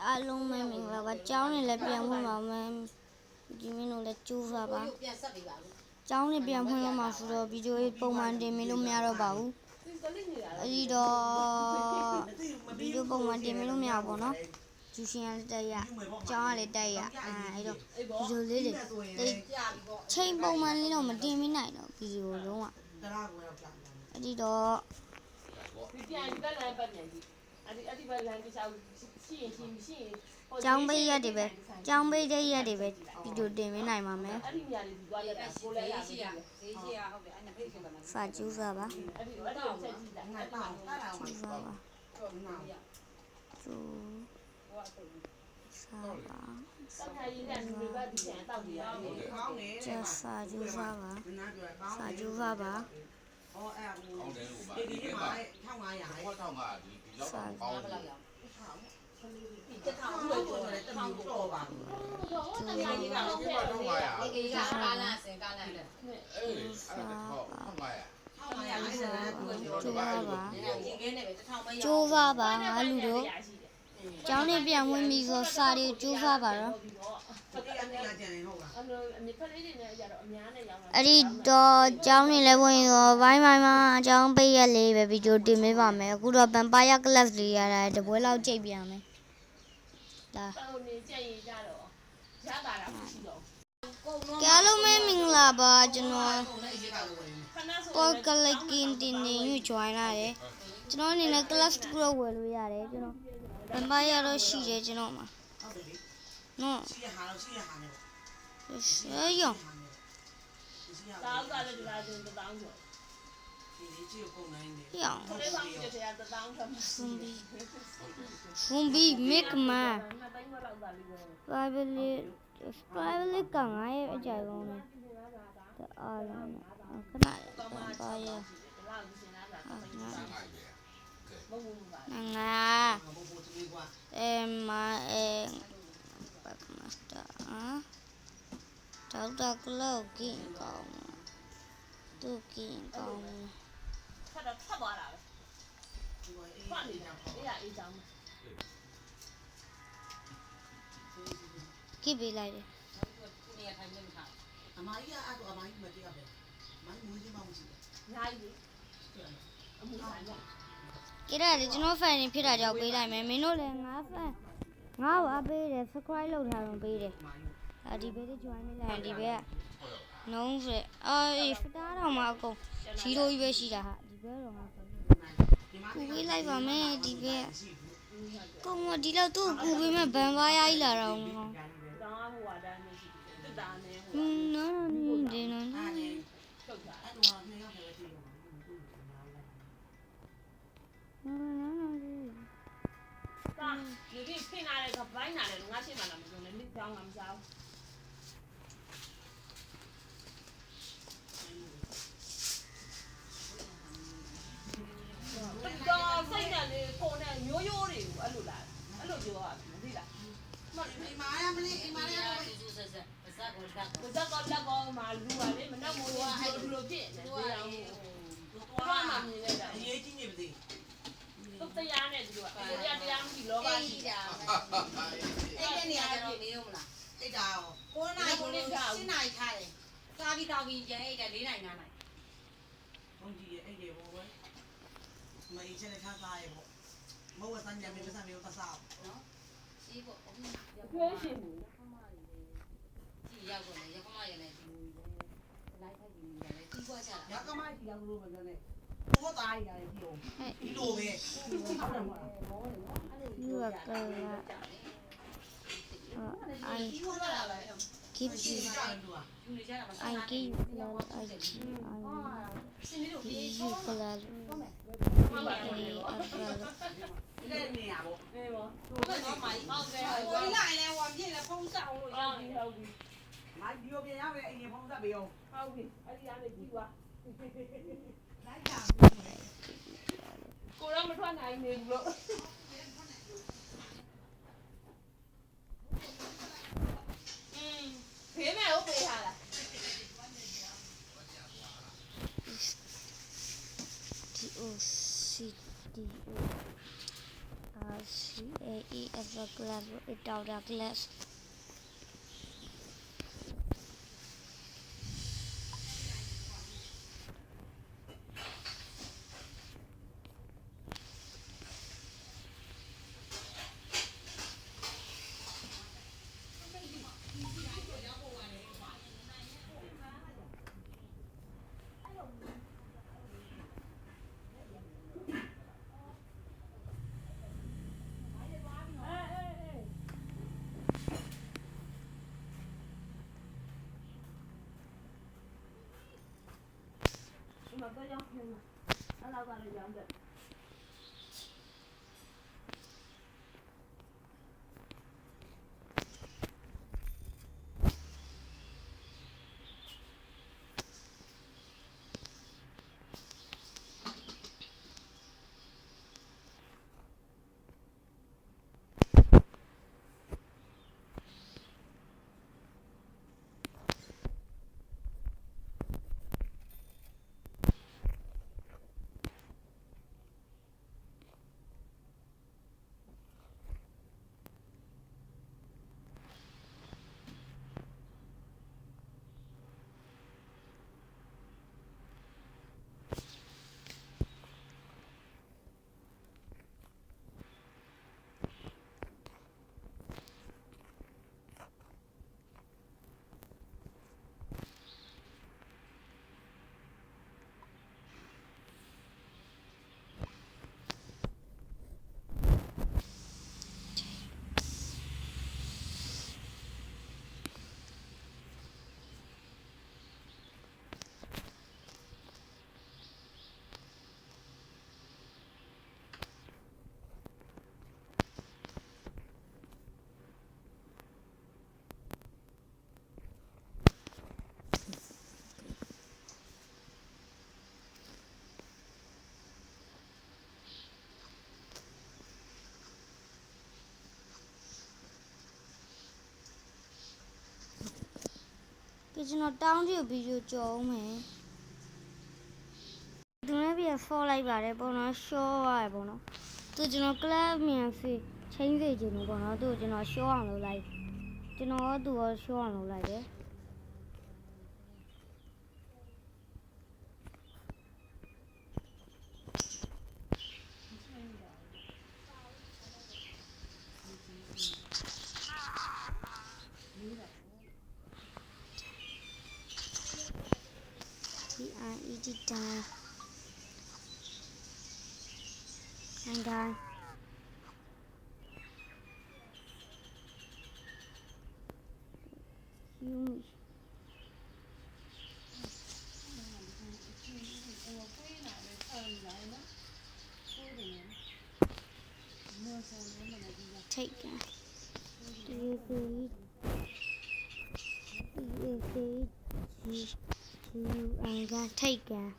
အားလုံးပဲမင်္ဂလာပါကျောင်းနေလည်းပြန်ဖွင့်ပါမယ်ဒီမင်းတို့လည်းကျိုးစားပါကျောင်းနေပြန်ဖွင့်တော့မှဆိုတော့ဗီဒီယိုပုံမှန်တင်မလို့မရတော့ပါဘူးအဲဒီတော့ဗီဒီယိုပုံမှန်တင်မလို့မရဘူးပေါ့နော်ကျူရှင်ရတက်ရကျောင်းကလည်းတက်ရအဲဒီတော့ဗီဒီယိုလေးတွေချိန်ပုံမှန်လေးတော့မတင်မနိုင်တော့ဗီဒီယိုလုံးဝအဲဒီတော့ကျောင်းပေးရတယ်ပဲကျောင်းပေးတဲ့ရက်တွေပဲဗီဒီယိုတင်မနိုင်ပါမယ်စာကျူးစားပါကျူးစားပါကျူးစားပါကျစာကျူးစားပါစာကျူးစားပါကျိုးစားပါငါလူတို့ကျောင်းနေပြန်ဝင်ပြီဆိုစာတွေကျိုးစားပါတော့အဲ့ဒီတော့ကျောင်းနေလဲဝင်ရောဘိုင်းမှာကျောင်းပိတ်ရက်လေးပဲဗီဒီယိုတင်ပေးပါမယ်အခုတော့ Vampire Class လေးရတာတပွဲလောက်ကြိတ်ပြန်မယ်ဒါကြားလုံးမင်္ဂလာပါကျွန်တော်ပေါ်ကလကင်းတင်နေယူ join လာတယ်ကျွန်တော်အနေနဲ့ class တစ်ခုတော့ဝယ်လို့ရတယ်ကျွန်တော် Vampire တော့ရှိတယ်ကျွန်တော်မှာနော်谁用？Fumbi make man. Probably 讲啊也在讲呢。这啊了，可哪个呀？啊，嘛master 啊。找到个老金刚，都金刚。几杯来的？给他的，ကျွန်တော် fan နေဖြစ်တာကြောင့်ပေးလိုက်မယ်မင်းတို့လည်းငါ fan ငါ့ကိုအပေးတယ် subscribe လုပ်ထားတော့ပေးတယ်ဒီဘက် join နေလိုက်ဒီဘက်ကနှုံးဆိုဖတားတော့မှအကုန်0ကြီးပဲရှိတာဟာဒီဘက်တော့ငါကူပေးလိုက်ပါမယ်ဒီဘက်ကောင်းဒီလောက်သူ့ကူပေးမဲ့ဘန်ပါရကြီးလာတော့နော်ဒီနော်လူကြီးဖိနာတယ်ကပိုင်းနာတယ်ငါရှင်းမှလာမပြောနဲ့လိကြောင်းငါမစားဘူးတော့စိတ်နဲ့လေပုံနဲ့မျိုးရိုးတွေကိုအဲ့လိုလားအဲ့လိုပြောရမသိလားအိမ်မာရမလေးအိမ်မာရကျူးဆက်ဆက်ပါဇက်ကောလက်ကောမှာလူပါလေမနှက်မိုးအဲ့လိုဖြစ်နေတယ်အောင်ဘာမှမမြင်လိုက်တာအရေးကြီးနေပါသေးသူတရားနဲ့သူကတရားမရှိလောဘရှိတာအဲ့ဒီနေရာကျတော့နေရောမလားအိတ်တာရော9နာရီကို10နာရီထားတယ်စားပြီးတောက်ပြီးကျန်အိတ်တယ်4နာရီ9နာရီဘုန်းကြီးရဲ့အိတ်တွေဘောပဲမအိတ်ချက်နဲ့ထားစားရပေါ့မဟုတ်စမ်းကြမယ်ပတ်စံမျိုးပတ်စားနော်ရှိပေါ့အခုကျွေးရှင်ဘူးရခမရီကြည့်ရောက်တော့လေရခမရီလည်းဒီလိုက်ထိုက်ပြီးနေတယ်တီးပွားကြတာရခမရီရောက်လို့မပြောနဲ့ဘောသားရတယ်ဒီလိုပဲyou are correct I give you I give you blood I give you bloodလက်နေရပေါ့အေးပေါ့ဟုတ်တယ်မိုင်းဟုတ်တယ်ကိုကြီးလိုက်လဲဟောပြည့်လဲဖုံးဆောင်လို့ဟုတ်ပြီမိုင်းဒီလိုပြန်ရမယ်အိမ်ဖုံးဆက်ပေးအောင်ဟုတ်ပြီအဲ့ဒီကနေကြည့်သွားလိုက်ကြကိုတော့မထွက်နိုင်နေဘူးလို့ဖေးမဲဟုတ်ပေးထားလားD O C D O R C A E F the glove it out the glass mà có giống nhưng mà nó đâu còn là giống được ကျွန်တော်တောင်းကြည့်ဗီဒီယိုကြောအောင်မယ်သူလည်းပြန် fall လိုက်ပါတယ်ပေါ့နော် show ရတယ်ပေါ့နော်သူကျွန်တော် club မြန်ဖေးချင်းစေချင်လို့ပေါ့နော်သူကျွန်တော် show အောင်လုပ်လိုက်ကျွန်တော်ကသူ့ကို show အောင်လုပ်လိုက်တယ် Eat down and down. You take care. Take care.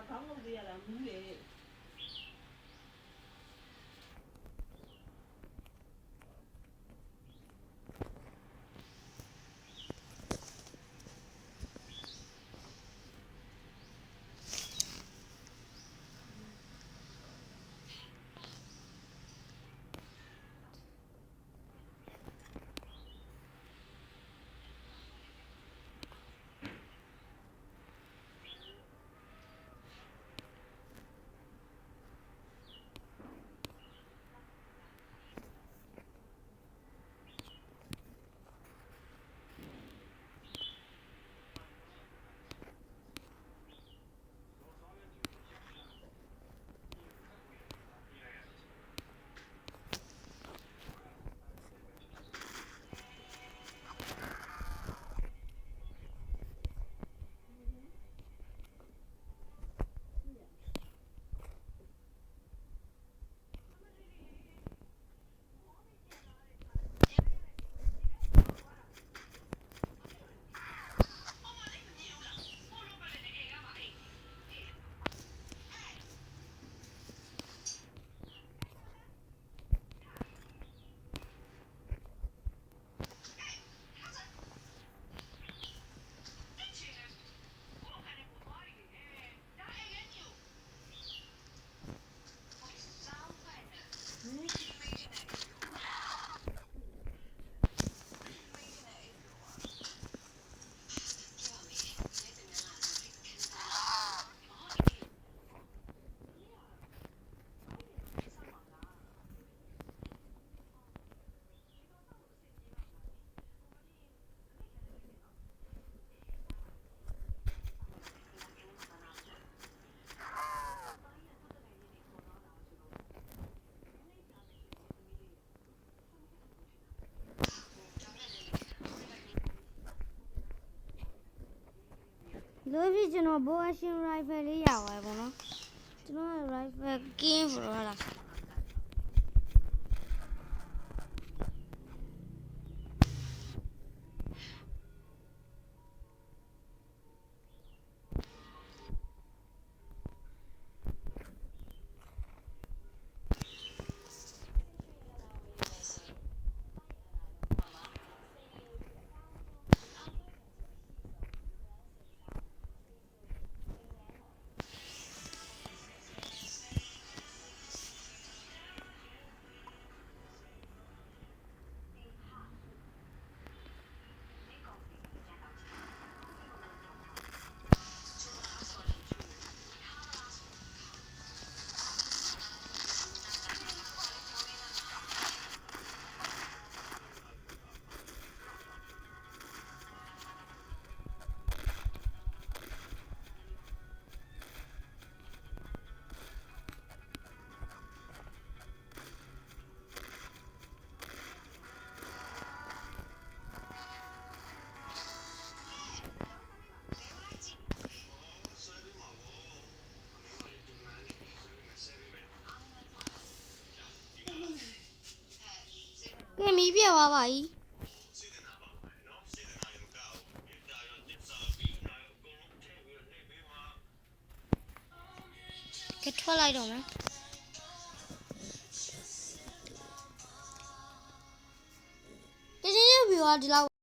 ခေါင်းငုတ်သေးရတာမူးလေလို့ဖြစ်ကျွန်တော် bow action rifle လေးရပါတယ်ပေါ့နော်ကျွန်တော် rifle ကင်းဆိုတော့ဟာလားကဲမီးပြတ်သွားပါပြီကဲထွက်လိုက်တော့မယ်တချင်းချင်းဗီဒီယိုကဒီလောက်